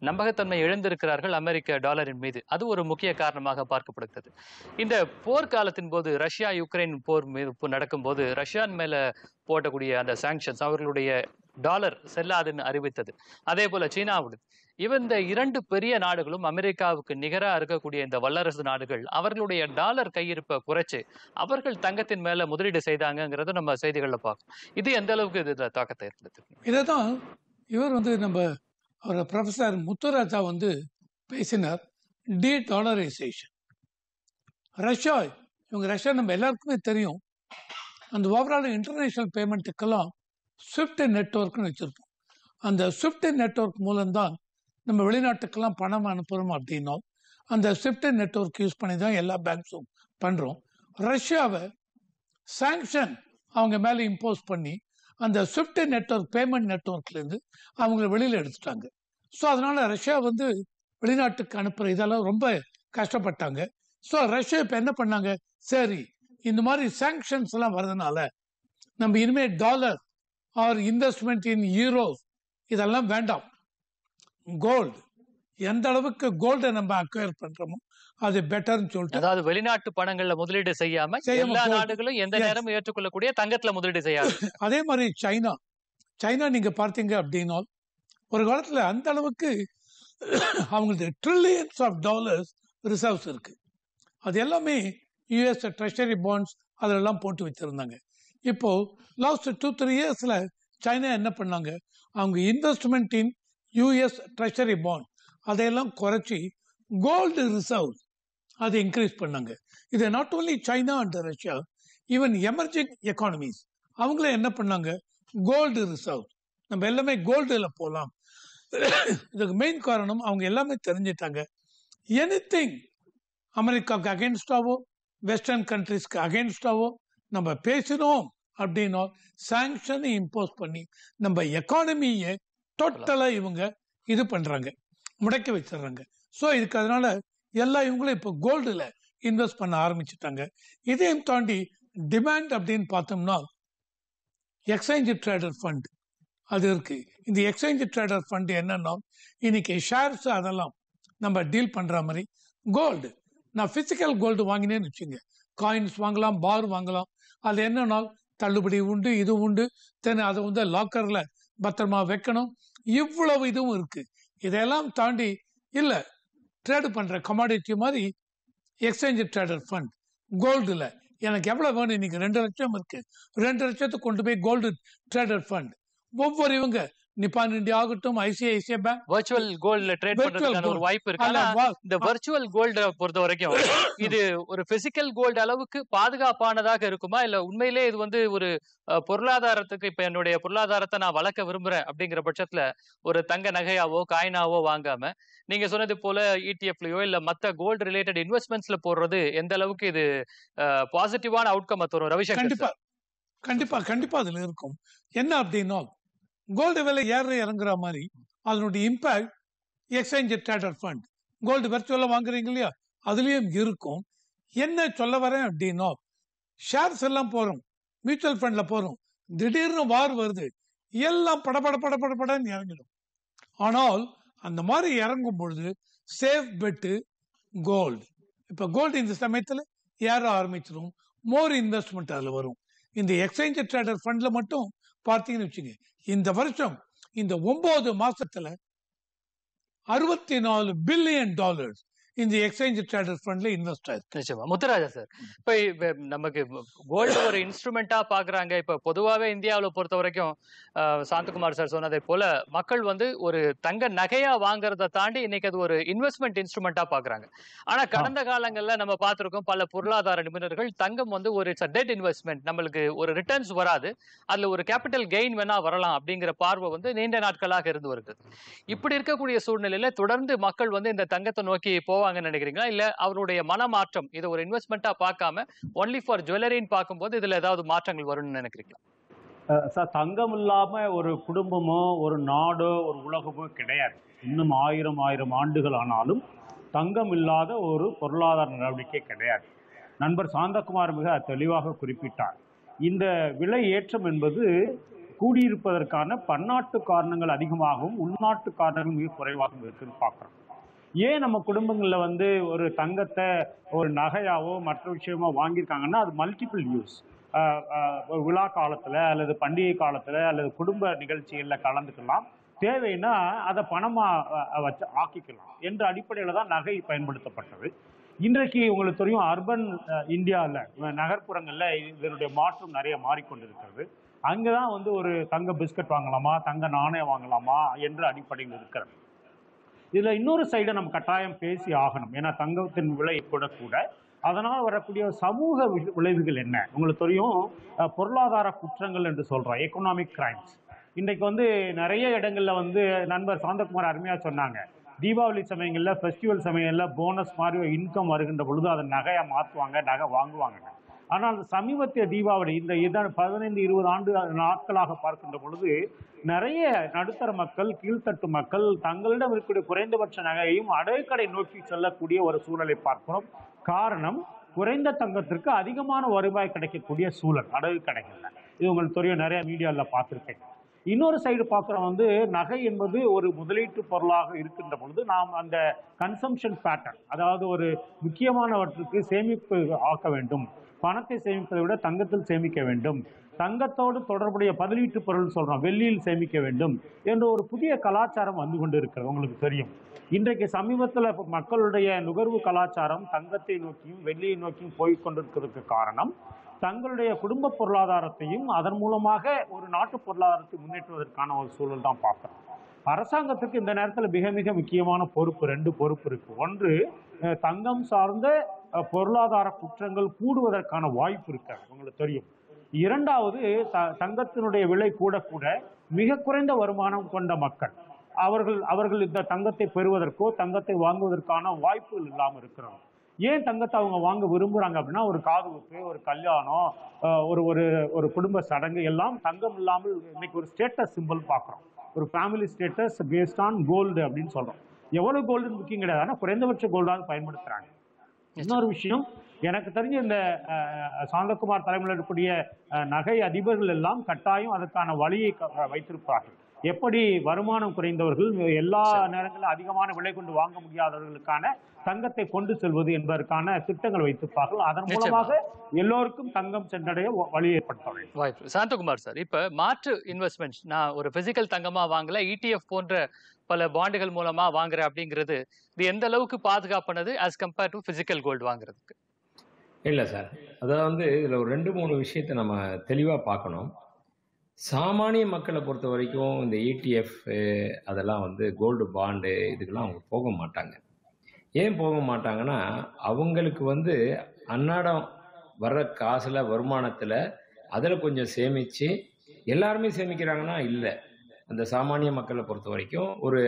நம்பகத்தன்மை இழந்திருக்கிறார்கள் அமெரிக்க டாலரின் மீது. அது ஒரு முக்கிய காரணமாக பார்க்கப்படுகிறது. இந்த போர்க்காலத்தின் போது ரஷ்யா யுக்ரைன் போர் நடக்கும்போது ரஷ்யான் மேல போட்டக்கூடிய அந்த சாங்ஷன்ஸ் அவர்களுடைய டாலர் செல்லாதுன்னு அறிவித்தது. அதே போல சீனாவுடன் இந்த 2 பெரிய நாடுகளும் அமெரிக்காவுக்கு நிகரா இருக்கக்கூடிய இந்த வல்லரசு நாடுகள் அவர்களுடைய டாலர் கையிருப்பை குறைச்சு அவர்கள் தங்கத்தின் மேல முதலீடு செய்தாங்கிறத நம்ம செய்திகள்ல பார்க்கணும். இது எந்த அளவுக்கு இது தாக்கத்தை ஏற்படுத்து? இதைதான் இவர் நம்ம அவர் ப்ரொஃபசர் முத்துராஜா பேசினார். D dollarisation. ரஷ்யா நம்ம எல்லாருக்குமே தெரியும். அந்த ஓவரால் இன்டர்நேஷனல் பேமெண்ட்டுக்கெல்லாம் ஸ்விஃப்ட் நெட்வொர்க்னு வச்சிருக்கோம். அந்த ஸ்விஃப்ட் நெட்வொர்க் மூலம்தான் நம்ம வெளிநாட்டுக்கெல்லாம் பணம் அனுப்புகிறோம் அப்படின்னா அந்த ஸ்விஃப்ட் நெட்வொர்க் யூஸ் பண்ணி தான் எல்லா பேங்க்ஸும் பண்ணுறோம். ரஷ்யாவை சாங்ஷன் அவங்க மேலே இம்போஸ் பண்ணி அந்த ஸ்விஃப்ட் நெட்வொர்க் பேமெண்ட் நெட்வொர்க்லேருந்து அவங்கள வெளியில் எடுத்துட்டாங்க. ஸோ அதனால ரஷ்யா வந்து வெளிநாட்டுக்கு அனுப்புகிற இதெல்லாம் ரொம்ப கஷ்டப்பட்டாங்க. ஸோ ரஷ்யா இப்போ என்ன பண்ணாங்க, சரி இந்த மாதிரி சாங்ஷன்ஸ் எல்லாம் வர்றதுனால நம்ம இனிமேல் dollar or investment in euros இதெல்லாம் வேண்டாம், கோல்டு எந்த அளவுக்கு கோல்டை நம்ம அக்வயர் பண்றோமோ அது பெட்டர்னு சொல்லிட்டு, அதாவது வெளிநாட்டு பணங்கள்ல முதலீடு செய்யாம எல்லா நாடுகளும் எந்த நேரமும் ஏற்றுக்கொள்ளக்கூடிய தங்கத்துல முதலீடு செய்யாது. அதே மாதிரி சைனா நீங்க பார்த்தீங்க அப்படின்னா ஒரு காலத்துல அந்த அளவுக்கு அவங்களுக்கு ட்ரில்லியன்ஸ் ஆஃப் டாலர்ஸ் ரிசர்வ்ஸ் இருக்கு. அது எல்லாமே யூஎஸ் ட்ரெஷரி பாண்ட்ஸ் அதெல்லாம் போட்டு வச்சிருந்தாங்க. இப்போ லாஸ்ட் 2-3 இயர்ஸ்ல சைனா என்ன பண்ணாங்க, அவங்க investment in US treasury bond அதையெல்லாம் குறைச்சி கோல்டு ரிசர்வ்ஸ் அதை இன்க்ரீஸ் பண்ணாங்க. இது not only China and Russia, even emerging economies அவங்களே என்ன பண்ணாங்க, கோல்டு ரிசர்வ் நம்ம எல்லாமே கோல்டுல போகலாம். இதுக்கு மெயின் காரணம் அவங்க எல்லாமே தெரிஞ்சிட்டாங்க. எனிதிங் அமெரிக்காவுக்கு அகென்ஸ்டாவோ வெஸ்டர்ன் கண்ட்ரிஸ்க்கு அகென்ஸ்டாவோ நம்ம பேசினோம் அப்படின்னா சாங்ஷனை இம்போஸ் பண்ணி நம்ம எக்கானமியை டோட்டலா இவங்க இது பண்றாங்க, முடக்கி வச்சிடறாங்க. ஸோ இதுக்கு அதனால எல்லா இவங்களும் இப்போ கோல்டுல இன்வெஸ்ட் பண்ண ஆரம்பிச்சுட்டாங்க. இதையும் தாண்டி டிமாண்ட் அப்படின்னு பார்த்தோம்னா எக்ஸ்சேஞ்ச் ட்ரேடர் ஃபண்ட் அது இருக்கு. இந்த எக்ஸ்சேஞ்ச் ட்ரேடர் ஃபண்ட் என்னன்னா இன்னைக்கு ஷேர்ஸ் அதெல்லாம் நம்ம டீல் பண்ற மாதிரி கோல்டு, நான் பிசிக்கல் கோல்டு வாங்கினேன்னு வச்சுங்க, காயின்ஸ் வாங்கலாம், பார் வாங்கலாம். அது என்னன்னா தள்ளுபடி உண்டு, இது உண்டு, தென் அதை வந்து லாக்கர்ல பத்திரமா வைக்கணும், இவ்வளவு இதுவும் இருக்கு. இதெல்லாம் தாண்டி இல்ல ட்ரேடு பண்ற கமாடிட்டி மாதிரி எக்ஸ்சேஞ்ச் ட்ரேடர் ஃபண்ட் கோல்டுல எனக்கு எவ்வளவு வேணும், இன்னைக்கு 2 லட்சம் இருக்கு, 2 லட்சத்துக்கு கொண்டு போய் கோல்டு ட்ரேடர் ஃபண்ட் ஒவ்வொரு இவங்க நிப்பான் இந்தியா ஆகட்டும், ஐசிஐசிஐ பேங்க் வர்ச்சுவல் கோல்ட்ல ட்ரேட் பண்றதுக்கான ஒரு வாய்ப்பு இருக்கு. ஆனா இந்த வர்ச்சுவல் கோல்ட பொறுத்த வரைக்கும் இது ஒரு பிசிக்கல் கோல்டு அளவுக்கு பாதுகாப்பானதாக இருக்குமா, இல்ல உண்மையிலே இது வந்து ஒரு பொருளாதாரத்துக்கு, இப்ப என்னுடைய பொருளாதாரத்தை நான் வளர்க்க விரும்புறேன் அப்படிங்கிற பட்சத்துல ஒரு தங்க நகையாவோ காயினாவோ வாங்காம நீங்க சொன்னது போல இடிஎஃப்லயோ இல்ல மத்த கோல்டு ரிலேட்டட் இன்வெஸ்ட்மெண்ட்ஸ்ல போடுறது எந்த அளவுக்கு இது பாசிட்டிவான அவுட்கம் தரும் ரவிசங்கர்? கண்டிப்பா கண்டிப்பா கண்டிப்பா அதுல இருக்கும். என்ன அப்படின்னா கோல்டு விலை ஏற இறங்குற மாதிரி அதனுடைய impact exchange trader fund gold வெர்ச்சுவலா வாங்குறீங்க இல்லையா அதுலயும் இருக்கும். என்ன சொல்ல வரேன் அப்படின்னா ஷேர்ஸ் எல்லாம் போறோம், மியூச்சுவல் ஃபண்ட்ல போறோம், திடீர்னு வார் வருது, எல்லாம் படன்னு இறங்கிடும். ஆனால் அந்த மாதிரி இறங்கும் பொழுது சேஃப் பெட்டு கோல்டு. இப்ப கோல்டு இந்த சமயத்துல ஏற ஆரம்பிச்சிடும், மோர் இன்வெஸ்ட்மெண்ட் அதுல வரும். இந்த எக்ஸ்சேஞ்ச் ட்ரேடர் ஃபண்ட்ல மட்டும் பார்த்தீங்கன்னு வச்சுங்க, இந்த வருஷம் இந்த 9 மாசத்துல $64 பில்லியன் இந்த எக்ஸ்சேஞ்ச் ட்ரேடர் ஃபண்ட்ல இன்வெஸ்ட் ஆயிருக்கு. நிச்சயமா. முத்துராஜா சார், இப்ப நமக்கு கோல்டு ஒரு இன்ஸ்ட்ருமெண்டா பாக்குறாங்க. இப்ப பொதுவாவே இந்தியாவில பொறுத்த வரைக்கும் சாந்தகுமார் சார் சொன்னதை போல மக்கள் வந்து ஒரு தங்க நகையா வாங்குறத தாண்டி இன்னைக்கு அது ஒரு இன்வெஸ்ட்மெண்ட் இன்ஸ்ட்ருமெண்டா பாக்குறாங்க. ஆனா கடந்த காலங்கள்ல நம்ம பார்த்திருக்கோம் பல பொருளாதார நிபுணர்கள் தங்கம் வந்து ஒரு டெட் இன்வெஸ்ட்மெண்ட், நம்மளுக்கு ஒரு ரிட்டர்ன்ஸ் வராது, அதுல ஒரு கேபிட்டல் கெயின் வேணா வரலாம் அப்படிங்கிற பார்வை வந்து நீண்ட நாட்களாக இருந்து வருகிறது. இப்படி இருக்கக்கூடிய சூழ்நிலையில தொடர்ந்து மக்கள் வந்து இந்த தங்கத்தை நோக்கி போவாங்கன்னு நினைக்கிறீங்களா, இல்ல அவருடைய மனமாற்றம் இதை ஒரு இன்வெஸ்ட்மெண்டா பார்க்காம ஒன்லி ஃபார் ஜுவல்லரின்னு பார்க்கும்போது இதுல ஏதாவது மாற்றங்கள் வரும்னு நினைக்கிறீங்களா? சார், தங்கம் இல்லாம ஒரு குடும்பமோ ஒரு நாடோ ஒரு உலகமோ கிடையாது. இன்னும் ஆயிரம் ஆண்டுகள் ஆனாலும் தங்கம் இல்லாத ஒரு பொருளாதார நடவடிக்கை கிடையாது. நண்பர் சாந்தகுமார் மிக தெளிவாக குறிப்பிட்டார். இந்த விலை ஏற்றம் என்பது கூடியிருப்பதற்கான பன்னாட்டு காரணங்கள் அதிகமாகவும் உள்நாட்டு காரணங்கள் மிக குறைவாகவும் இருக்குன்னு பார்க்குறோம். ஏன் நம்ம குடும்பங்களில் வந்து ஒரு தங்கத்தை ஒரு நகையாவோ மற்ற விஷயமோ வாங்கியிருக்காங்கன்னா அது மல்டிபிள் யூஸ், விழா காலத்தில் அல்லது பண்டிகை காலத்தில் அல்லது குடும்ப நிகழ்ச்சிகளில் கலந்துக்கலாம், தேவைன்னா அதை பணமாக வச்சு ஆக்கிக்கலாம் என்ற அடிப்படையில் தான் நகை பயன்படுத்தப்பட்டது. இன்றைக்கு உங்களுக்கு தெரியும், அர்பன் இந்தியாவில் நகர்ப்புறங்களில் இதனுடைய மாற்றம் நிறைய மாறிக்கொண்டிருக்கிறது. அங்கே தான் வந்து ஒரு தங்க பிஸ்கட் வாங்கலாமா, தங்க நாணயம் வாங்கலாமா என்ற அடிப்படையில் இருக்கிறது. இதில் இன்னொரு சைடை நம்ம கட்டாயம் பேசி ஆகணும். ஏன்னா தங்கத்தின் விலை கூட அதனால் வரக்கூடிய சமூக விளைவுகள் என்ன உங்களுக்கு தெரியும். பொருளாதார குற்றங்கள் என்று சொல்கிறோம், எக்கனாமிக் கிரைம்ஸ். இன்றைக்கு வந்து நிறைய இடங்கள்ல வந்து நண்பர் சாந்தகுமார் அருமையா சொன்னாங்க, தீபாவளி சமயங்கள்ல ஃபெஸ்டிவல் சமயங்கள்ல போனஸ் மாதிரி இன்கம் வருகின்ற பொழுது அதை நகையா மாற்றுவாங்க, நகை வாங்குவாங்க. ஆனால் சமீபத்திய தீபாவளி இந்த 15-20 ஆண்டு நாட்களாக பார்க்கின்ற பொழுது நிறைய நடுத்தர மக்கள், கீழ்த்தட்டு மக்கள் தங்களிடம் இருக்கக்கூடிய குறைந்தபட்ச நகையையும் அடகுக்கடை நோக்கி செல்லக்கூடிய ஒரு சூழலை பார்க்கிறோம். காரணம், குறைந்த தங்கத்திற்கு அதிகமான வருவாய் கிடைக்கக்கூடிய சூழல் அடகு கடைகள்ல. இது உங்களுக்கு தெரியும், நிறைய மீடியாவில் பார்த்துருக்கேன். இன்னொரு சைடு பார்க்குறோம் வந்து, நகை என்பது ஒரு முதலீட்டு பொருளாக இருக்கின்ற பொழுது நாம் அந்த கன்சம்ஷன் பேட்டர்ன், அதாவது ஒரு முக்கியமானவற்றுக்கு சேமிப்பு ஆக்க வேண்டும், பணத்தை சேமிப்பதை விட தங்கத்தில் சேமிக்க வேண்டும், தங்கத்தோடு தொடர்புடைய பதிலீட்டு பொருள் சொல்றோம், வெள்ளியில் சேமிக்க வேண்டும் என்ற ஒரு புதிய கலாச்சாரம் வந்து கொண்டு இருக்கிறது. உங்களுக்கு தெரியும், இன்றைக்கு சமீபத்தில் மக்களுடைய நுகர்வு கலாச்சாரம் தங்கத்தை நோக்கியும் வெள்ளியை நோக்கியும் போய்கொண்டிருக்கிறதுக்கு காரணம், தங்களுடைய குடும்ப பொருளாதாரத்தையும் அதன் மூலமாக ஒரு நாட்டு பொருளாதாரத்தை முன்னேற்றுவதற்கான ஒரு சூழல் தான் பார்க்குறோம். அரசாங்கத்துக்கு இந்த நேரத்தில் மிக மிக முக்கியமான பொறுப்பு, 2 பொறுப்பு இருக்கு. ஒன்று, தங்கம் சார்ந்த பொருளாதார குற்றங்கள் கூடுவதற்கான வாய்ப்பு இருக்காது, உங்களுக்கு தெரியும். இரண்டாவது, தங்கத்தினுடைய விலை கூட கூட மிக குறைந்த வருமானம் கொண்ட மக்கள் அவர்கள் இந்த தங்கத்தை பெறுவதற்கோ தங்கத்தை வாங்குவதற்கான வாய்ப்புகள் இல்லாமல் இருக்கிறாங்க. ஏன் தங்கத்தை அவங்க வாங்க விரும்புறாங்க அப்படின்னா, ஒரு காதுகுத்து, ஒரு கல்யாணம், ஒரு ஒரு ஒரு குடும்ப சடங்கு எல்லாம் தங்கம் இல்லாமல் இன்னைக்கு ஒரு ஸ்டேட்டஸ் சிம்பிள் பார்க்குறோம். ஒரு family status based on gold அப்படின்னு சொல்றோம். எவ்வளவு கோல்டு முக்கியம் கிடையாது, ஆனால் குறைந்தபட்ச கோல்டாக பயன்படுத்துறாங்க. இன்னொரு விஷயம், எனக்கு தெரிஞ்ச இந்த சாந்தகுமார் தலைமையில் இருக்கக்கூடிய நகை அதிபர்கள் எல்லாம் கட்டாயம் அதற்கான வழியை வைத்திருப்பார்கள். எப்படி வருமானம் குறைந்தவர்கள் எல்லா நேரங்களிலும் அதிகமான விலை கொண்டு வாங்க முடியாதவர்களுக்கான தங்கத்தை கொண்டு செல்வது என்பதற்கான திட்டங்கள் வைத்திருப்பார்கள். அதன் மூலமாக எல்லோருக்கும் தங்கம் சென்றடைய வழி ஏற்படுத்த வாய்ப்பு. சாந்தகுமார் சார், இப்ப மாற்று இன்வெஸ்ட்மெண்ட்ஸ், நான் ஒரு பிசிக்கல் தங்கமா வாங்கல, இடிஎஃப் போன்ற பல பாண்டுகள் மூலமா வாங்குறேன் அப்படிங்கிறது, இது எந்த அளவுக்கு பாதுகாப்பானது as compared to physical gold வாங்குறதுக்கு? இல்லை சார், அதாவது இதில் ஒரு 2-3 விஷயத்தை நம்ம தெளிவாக பார்க்கணும். சாமானிய மக்களை பொறுத்த வரைக்கும் இந்த இடிஎஃப் அதெல்லாம் கோல்டு பாண்டு இதுக்கெல்லாம் அவங்க போக மாட்டாங்க. ஏன் போக மாட்டாங்கன்னா, அவங்களுக்கு அன்னாடம் வர்ற காசுல, வருமானத்தில் அதில் கொஞ்சம் சேமித்து எல்லாருமே சேமிக்கிறாங்கன்னா இல்லை. அந்த சாமானிய மக்களை பொறுத்த வரைக்கும் ஒரு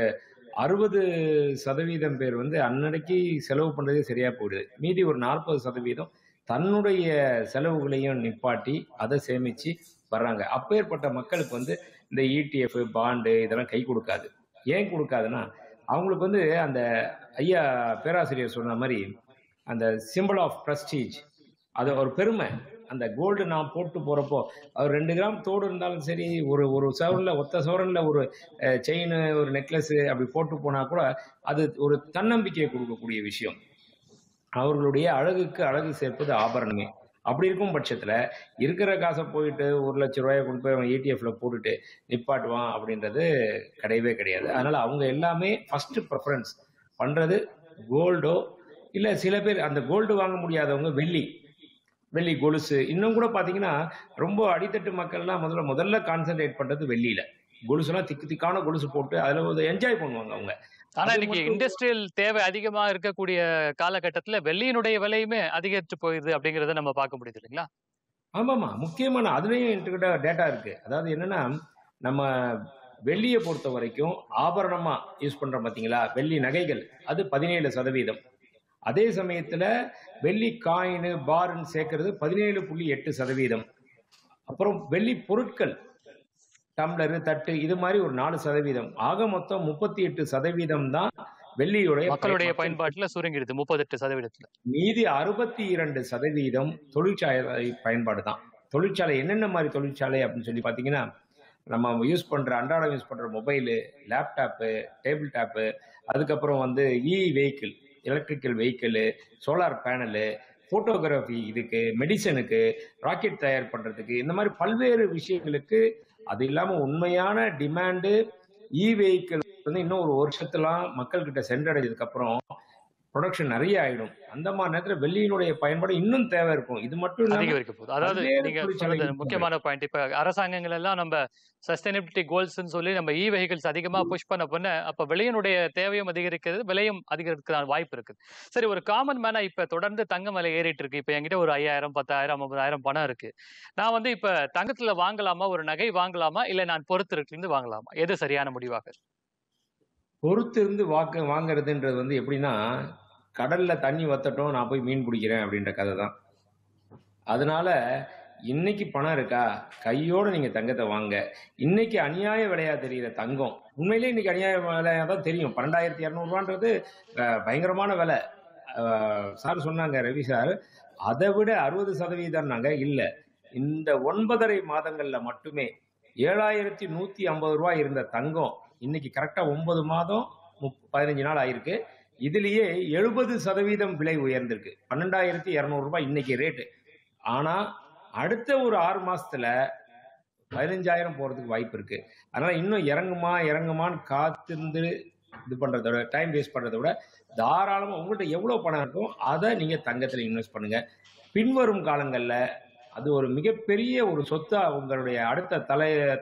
60% பேர் அன்னன்னைக்கு செலவு பண்ணுறதே சரியாக போயிடுது. மீதி ஒரு 40% தன்னுடைய செலவுகளையும் நிப்பாட்டி அதை சேமித்து வர்றாங்க. அப்பேற்பட்ட மக்களுக்கு இந்த இடிஎஃப், பாண்டு இதெல்லாம் கை கொடுக்காது. ஏன் கொடுக்காதுன்னா, அவங்களுக்கு அந்த ஐயா பேராசிரியர் சொன்ன மாதிரி அந்த சிம்பிள் ஆஃப் ப்ரெஸ்டீஜ், அது ஒரு பெருமை. அந்த கோல்டு நான் போட்டு போகிறப்போ, அவர் 2 கிராம் தோடு இருந்தாலும் சரி, ஒரு சவரனில், ஒத்த சவரனில் ஒரு செயின், ஒரு நெக்லஸ் அப்படி போட்டு போனால் கூட அது ஒரு தன்னம்பிக்கையை கொடுக்கக்கூடிய விஷயம். அவர்களுடைய அழகுக்கு அழகு சேர்ப்பது ஆபரணமே. அப்படி இருக்கும் பட்சத்தில் இருக்கிற காசை போயிட்டு 1 லட்சம் ரூபாயை கொண்டு போய் அவன் ஏடிஎஃப்ல போட்டுட்டு நிப்பாட்டுவான் அப்படின்றது கிடையவே கிடையாது. அதனால அவங்க எல்லாமே ஃபர்ஸ்ட் ப்ரிஃபரன்ஸ் பண்றது கோல்டோ, இல்லை சில பேர் அந்த கோல்டு வாங்க முடியாதவங்க வெள்ளி கொலுசு. இன்னும் கூட பார்த்தீங்கன்னா ரொம்ப அடித்தட்டு மக்கள்லாம் முதல்ல கான்சென்ட்ரேட் பண்றது வெள்ளியில. கொலுசுலாம் திக்கான கொலுசு போட்டு அதில் என்ஜாய் பண்ணுவாங்க அவங்க. ஆனா இன்னைக்கு இண்டஸ்ட்ரியல் தேவை அதிகமா இருக்கக்கூடிய காலகட்டத்துல வெள்ளியினுடைய விலையுமே அதிகரித்து போகுது அப்படிங்கறத நம்ம பார்க்க முடியுது இல்லைங்களா? ஆமாமா, முக்கியமான அதுலயும் என்கிட்ட டேட்டா இருக்கு. அதாவது என்னன்னா, நம்ம வெள்ளியை பொறுத்த வரைக்கும் ஆபரணமா யூஸ் பண்றோம் பாத்தீங்களா, வெள்ளி நகைகள், அது 17%. அதே சமயத்துல வெள்ளி காயின் பாருன்னு சேர்க்கறது 17.8%. அப்புறம் வெள்ளி பொருட்கள், டம்ளரு, தட்டு, இது மாதிரி ஒரு 4%. ஆக மொத்தம் 38% தான் வெள்ளியுடைய மக்களுடைய பயன்பாட்டுல சுருங்கிடுது 38%. மீதி 62% தொழிற்சாலை பயன்பாடு தான். தொழிற்சாலை என்னென்ன மாதிரி தொழிற்சாலை அப்படின்னு சொல்லி பார்த்தீங்கன்னா, நம்ம அன்றாடம் யூஸ் பண்ற மொபைலு, லேப்டாப்பு, டேபிள் டாப்பு, அதுக்கப்புறம் vehicle, electrical vehicle, solar panel, photography, இதுக்கு மெடிசனுக்கு, ராக்கெட் தயார் பண்றதுக்கு, இந்த மாதிரி பல்வேறு விஷயங்களுக்கு. அது இல்லாம உண்மையான டிமாண்டு வெஹிக்கிள் இன்னும் ஒரு வருஷத்துலாம் மக்கள் கிட்ட சென்றடைஞ்சதுக்கு அப்புறம் ப்ரொடக்ஷன் நிறைய ஆயிடும். அந்த மாதிரி நேரத்துல வெள்ளியினுடைய பயன்பாடு இன்னும் தேவை இருக்கும். இது மட்டும் இல்லாம அதிகரிக்க போகுது. அதாவது பல்வேறு நீங்க சொன்னது தொழிற்சாலைகள் முக்கியமான பாயிண்ட். இப்ப அரசாங்கங்கள் எல்லாம் நம்ம சஸ்டைனபிலிட்டி கோல்ஸ்ன்னு சொல்லி நம்ம வெஹிக்கிள்ஸ் அதிகமா புஷ் பண்ண அப்ப விலையினுடைய தேவையும் அதிகரிக்கிறது, விலையும் அதிகரிக்க வாய்ப்பு இருக்கு. சரி, ஒரு காமன் மேனா இப்ப தொடர்ந்து தங்கம் விலை ஏறிட்டு இருக்கு. இப்ப என்கிட்ட ஒரு 5000, 10,000, 50,000 பணம் இருக்கு. நான் வந்து இப்ப தங்கத்துல வாங்கலாமா, ஒரு நகை வாங்கலாமா, இல்ல நான் பொறுத்து இருந்து வாங்கலாமா? எது சரியான முடிவாக? பொறுத்து இருந்து வாங்குறதுன்றது வந்து எப்படின்னா, கடல்ல தண்ணி வத்தட்டும் நான் போய் மீன் பிடிக்கிறேன் அப்படின்ற கதை தான். அதனால இன்னைக்கு பணம் இருக்கா, கையோட நீங்க தங்கத்தை வாங்க. இன்னைக்கு அநியாய விலையா தெரியுற தங்கம் உண்மையிலேயே இன்னைக்கு அநியாய விலையா தான் தெரியும். 12,200 பயங்கரமான விலை. சார் சொன்னாங்க, ரவி சார், அதை விட 60% இல்ல. இந்த 9.5 மாதங்கள்ல மட்டுமே 7,150 இருந்த தங்கம் இன்னைக்கு கரெக்டா 9 மாதம் 15 நாள் ஆயிருக்கு. இதுலயே 70% விலை உயர்ந்திருக்கு. 12,200 இன்னைக்கு ரேட்டு. ஆனா அடுத்த ஒரு 6 மாசத்துல 15,000 போறதுக்கு வாய்ப்பு இருக்கு. அதனால இன்னும் இறங்குமான்னு காத்திருந்து இது பண்றத விட, டைம் வேஸ்ட் பண்றதை விட, தாராளமா உங்கள்கிட்ட எவ்வளவு பணம் இருக்கும் அதை நீங்க தங்கத்துல இன்வெஸ்ட் பண்ணுங்க. பின்வரும் காலங்கள்ல அது ஒரு மிகப்பெரிய ஒரு சொத்தா உங்களுடைய அடுத்த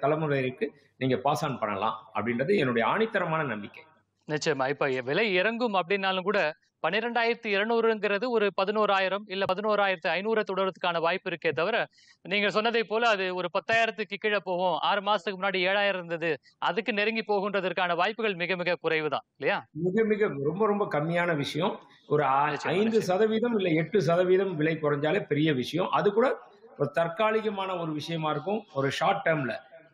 தலைமுறைக்கு நீங்க பாஸ் ஆன் பண்ணலாம் அப்படின்றது என்னுடைய ஆணித்தரமான நம்பிக்கை. நிச்சயமா. இப்ப விலை இறங்கும் அப்படின்னாலும் கூட 12,200ங்கிறது ஒரு 11,000 இல்ல 11,500 தொடர்றதுக்கான வாய்ப்பு இருக்கே தவிர, நீங்க சொன்னதை போல அது ஒரு 10,000க்கு கீழே போகும். 6 மாசத்துக்கு முன்னாடி 7,000 இருந்தது, அதுக்கு நெருங்கி போகுன்றதற்கான வாய்ப்புகள் மிக மிக குறைவு தான் இல்லையா? மிக மிக ரொம்ப ரொம்ப கம்மியான விஷயம். ஒரு 5% இல்ல 8% விலை குறைஞ்சாலே பெரிய விஷயம். அது கூட ஒரு தற்காலிகமான ஒரு விஷயமா இருக்கும், ஒரு ஷார்ட் டேர்ம்ல.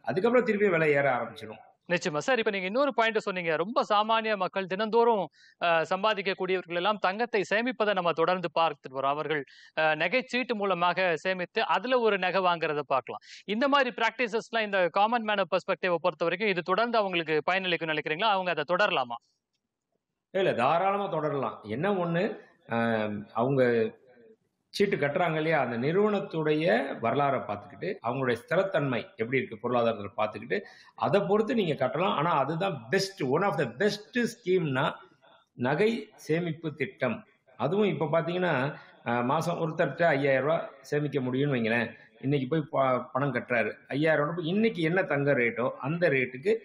அதுக்கப்புறம் திருப்பி விலை ஏற ஆரம்பிச்சிடும். நிச்சயமா சார். இப்ப நீங்க இன்னொரு பாயிண்ட் சொன்னீங்க, ரொம்ப சாமானிய மக்கள் தினந்தோறும் சம்பாதிக்கக்கூடியவர்கள் எல்லாம் தங்கத்தை சேமிப்பதை நம்ம தொடர்ந்து பார்த்துட்டு வரோம். அவர்கள் நகைச்சீட்டு மூலமாக சேமித்து அதுல ஒரு நகை வாங்குறத பார்க்கலாம். இந்த மாதிரி பிராக்டிசஸ் எல்லாம் இந்த காமன் மேன் பெர்ஸ்பெக்டிவ் பொறுத்த வரைக்கும் இது தொடர்ந்து அவங்களுக்கு பயனளிக்கும் நினைக்கிறீங்களா? அவங்க அதை தொடரலாமா? இல்ல, தாராளமா தொடரலாம். என்ன ஒண்ணு, அவங்க சீட்டு கட்டுறாங்க இல்லையா, அந்த நிறுவனத்துடைய வரலாறை பார்த்துக்கிட்டு, அவங்களுடைய ஸ்திரத்தன்மை எப்படி இருக்கு பொருளாதாரத்தை பார்த்துக்கிட்டு அதை பொறுத்து நீங்க கட்டலாம். ஆனா அதுதான் best, one of the best ஸ்கீம்னா நகை சேமிப்பு திட்டம். அதுவும் இப்ப பாத்தீங்கன்னா மாசம் ஒருத்தர்கிட்ட 5,000 ரூபாய் சேமிக்க முடியும்னு வைங்களேன். இன்னைக்கு போய் பணம் கட்டுறாரு, 5,000 ரூபாய் இன்னைக்கு என்ன தங்க ரேட்டோ அந்த ரேட்டுக்கு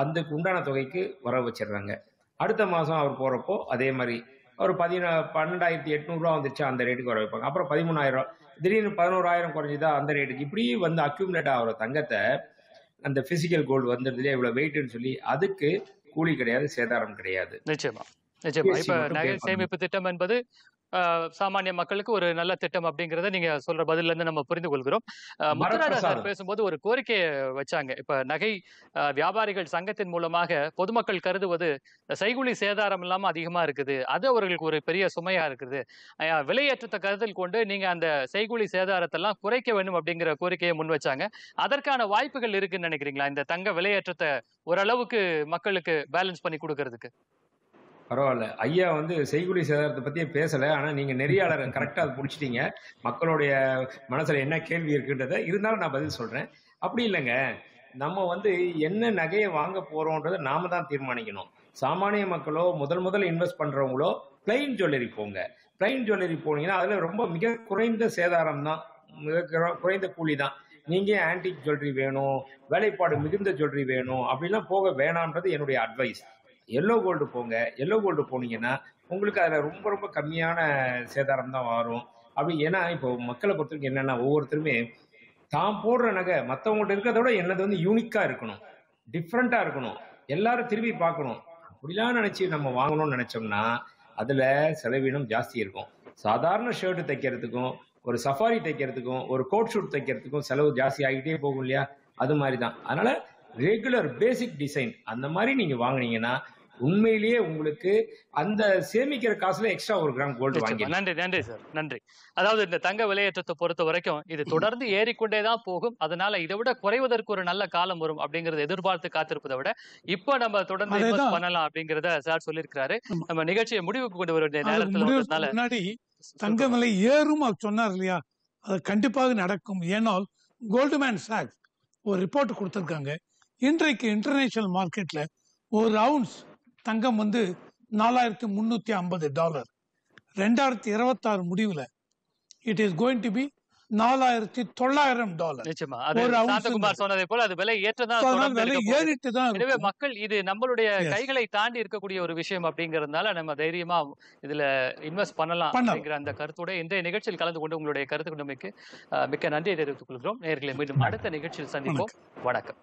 அதுக்கு உண்டான தொகைக்கு வர வச்சிடுறாங்க. அடுத்த மாசம் அவர் போறப்போ அதே மாதிரி ஒரு 12,800 வந்துச்சு, அந்த ரேட்டுக்கு வர வைப்பாங்க. அப்புறம் 13,000, திடீர்னு 11,000 குறைஞ்சுதா அந்த ரேட்டுக்கு. இப்படி வந்து அக்யூமுலேட் ஆகிற தங்கத்தை அந்த பிசிக்கல் கோல்டு வந்துடுது இவ்வளவு வெயிட்னு சொல்லி அதுக்கு கூலி கிடையாது, சேதாரம் கிடையாது. நிச்சயமா நிச்சயமா. இப்ப நகை சேமிப்பு திட்டம் என்பது சாமானிய மக்களுக்கு ஒரு நல்ல திட்டம் அப்படிங்கறத நீங்க சொல்ற பதில இருந்து நம்ம புரிந்து கொள்கிறோம். முத்துராஜா சார் பேசும்போது ஒரு கோரிக்கையை வச்சாங்க. இப்ப நகை வியாபாரிகள் சங்கத்தின் மூலமாக பொதுமக்கள் கருதுவது செய்கூலி சேதாரம் இல்லாம அதிகமா இருக்குது, அது அவர்களுக்கு ஒரு பெரிய சுமையா இருக்குது. விலையேற்றத்தை கருத்தில் கொண்டு நீங்க அந்த செய்கூலி சேதாரத்தை எல்லாம் குறைக்க வேண்டும் அப்படிங்கிற கோரிக்கையை முன் வச்சாங்க. அதற்கான வாய்ப்புகள் இருக்குன்னு நினைக்கிறீங்களா? இந்த தங்க விலையேற்றத்தை ஓரளவுக்கு மக்களுக்கு பேலன்ஸ் பண்ணி கொடுக்கறதுக்கு? பரவாயில்ல, ஐயா வந்து செய்கூலி சேதாரத்தை பத்தியே பேசல. ஆனா நீங்க நெறியாளரை கரெக்டா அதை பிடிச்சிட்டீங்க. மக்களுடைய மனசுல என்ன கேள்வி இருக்குன்றத இருந்தாலும் நான் பதில் சொல்றேன். அப்படி இல்லைங்க, நம்ம வந்து என்ன நகையை வாங்க போறோம்ன்றதை நாம தான் தீர்மானிக்கணும். சாமானிய மக்களோ முதல் இன்வெஸ்ட் பண்றவங்களோ பிளைன் ஜுவல்லரி போங்க. பிளைன் ஜுவல்லரி போனீங்கன்னா அதுல ரொம்ப மிக குறைந்த சேதாரம் தான், மிக குறைந்த கூலி தான். நீங்க ஆன்டிக் ஜுவல்லரி வேணும், வேலைப்பாடு மிகுந்த ஜுவல்லரி வேணும் அப்படிலாம் போக வேணாம்ன்றது என்னுடைய அட்வைஸ். எல்லோ கோல்டு போங்க. எல்லோ கோல்டு போனீங்கன்னா உங்களுக்கு அதுல ரொம்ப ரொம்ப கம்மியான சேதாரம் தான் வரும். அப்படி ஏன்னா இப்போ மக்களை பொறுத்தவரைக்கும் என்னன்னா, ஒவ்வொருத்தருமே தான் போடுற நகை மற்றவங்கள்ட்ட இருக்கிறத விட என்னது வந்து யூனிக்கா இருக்கணும், டிஃப்ரெண்டா இருக்கணும், எல்லாரும் திரும்பி பார்க்கணும். அப்படிலாம் நினைச்சு நம்ம வாங்கணும்னு நினைச்சோம்னா அதுல செலவீனம் ஜாஸ்தி இருக்கும். சாதாரண ஷர்ட் தைக்கிறதுக்கும் ஒரு சஃபாரி தைக்கிறதுக்கும் ஒரு கோட் ஷூட் தைக்கிறதுக்கும் செலவு ஜாஸ்தி ஆகிட்டே போகும் இல்லையா? அது மாதிரி தான். அதனால ரெகுலர் பேசிக் டிசைன் அந்த மாதிரி நீங்க வாங்கினீங்கன்னா உண்மையிலேயே உங்களுக்கு அந்த சேமிக்கிற காசுல எக்ஸ்ட்ரா 1 கிராம் கோல்டு வாங்கி. நன்றி சார், நன்றி. அதாவது இந்த தங்க விலையேற்றத்தை பொறுத்த வரைக்கும் இது தொடர்ந்து ஏறிக்கொண்டேதான் போகும். அதனால இதை விட குறைவதற்கு ஒரு நல்ல காலம் வரும் அப்படிங்கறத எதிர்பார்த்து காத்திருப்பதை விட இப்ப நம்ம தொடர்ந்து இன்வெஸ்ட் பண்ணலாம் அப்படிங்கறத சார் சொல்லியிருக்கிறாரு. நம்ம நிகழ்ச்சியை முடிவுக்கு கொண்டு வர நேரத்துல முன்னாடி தங்க விலை ஏறும் சொன்னார் இல்லையா, அது கண்டிப்பாக நடக்கும். ஏனால் கோல்ட்மேன் சாக்ஸ் ஒரு ரிப்போர்ட் கொடுத்திருக்காங்க. இன்றைக்கு இன்டர்நேஷனல் மார்க்கெட்ல ஒரு அவுன்ஸ் தங்கம் வந்து $4,350. 2026 முடிவுல it is going to be $4,900 நிச்சயமா அது ஒரு சாந்தகுமார் ounce. சொன்னதை போல அது விலை ஏற்றதான் So, அதனால தொடர்ந்து விலை இருக்க போகுது. ஏறிட்டு தான் எனவே இருக்கும். மக்கள் இது நம்மளுடைய Yes. கைகளை தாண்டி இருக்கக்கூடிய ஒரு விஷயம் அப்படிங்கறதுனால நம்ம தைரியமா இதுல இன்வெஸ்ட் பண்ணலாம் பண்ணலாம். அப்படிங்கிற அந்த கருத்தோட இந்த நிகழ்ச்சியில் கலந்து கொண்டு உங்களுடைய கருத்து கொண்டமைக்கு மிக்க நன்றியை தெரிவித்துக் கொள்கிறோம். நேயர்களை மீண்டும் அடுத்த நிகழ்ச்சியில் சந்திப்போம். வணக்கம்.